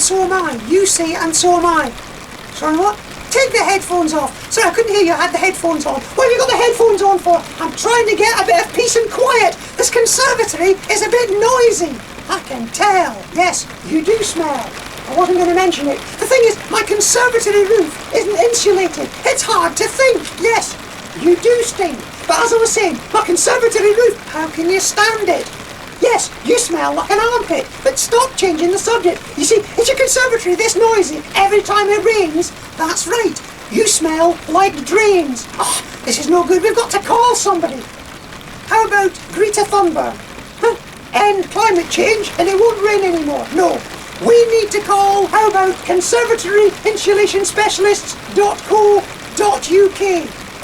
so am I. You say and so am I. Sorry, what? Take the headphones off. Sorry, I couldn't hear you. I had the headphones on. What have you got the headphones on for? I'm trying to get a bit of peace and quiet. This conservatory is a bit noisy. I can tell. Yes, you do smell. I wasn't going to mention it. The thing is, my conservatory roof isn't insulated. It's hard to think. Yes, you do stink. But as I was saying, my conservatory roof, how can you stand it? Yes, you smell like an armpit, but stop changing the subject. You see, is your conservatory this noisy every time it rains? That's right, you smell like drains. Oh, this is no good, we've got to call somebody. How about Greta Thunberg? End climate change and it won't rain anymore. No, we need to call, how about conservatoryinsulationsspecialists.co.uk?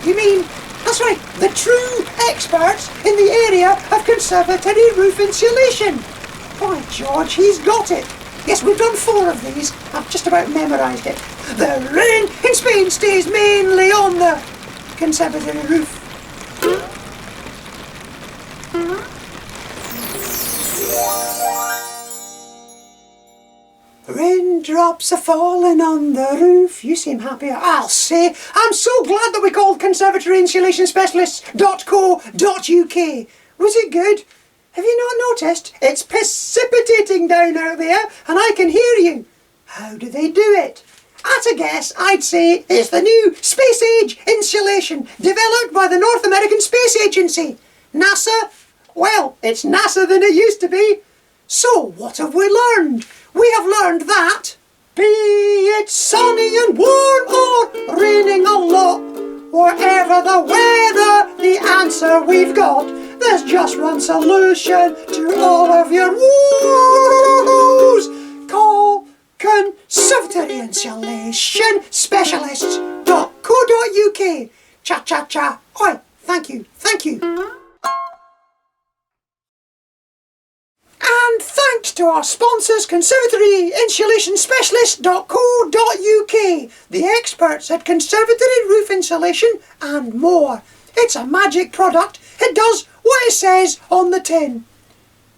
You mean, that's right, the true experts in the area of conservatory roof insulation. By George, he's got it. Yes, we've done 4 of these. I've just about memorised it. The rain in Spain stays mainly on the conservatory roof. Raindrops are falling on the roof. You seem happier. I'll say, I'm so glad that we called conservatoryinsulationsspecialists.co.uk. Was it good? Have you not noticed? It's precipitating down out there and I can hear you. How do they do it? At a guess, I'd say it's the new space age insulation developed by the North American Space Agency. NASA? Well, it's NASA than it used to be. So what have we learned? We have learned that, be it sunny and warm or raining a lot, wherever the weather, the answer we've got, there's just one solution to all of your woes. Call Conservatory Insulation Specialists.co.uk. Cha cha cha. Oi, thank you, thank you. And thanks to our sponsors, conservatoryinsulationsspecialist.co.uk, the experts at conservatory roof insulation and more. It's a magic product. It does what it says on the tin.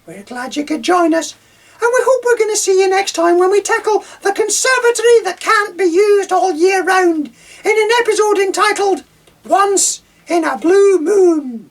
We're glad you could join us, and we hope we're going to see you next time when we tackle the conservatory that can't be used all year round in an episode entitled Once in a Blue Moon.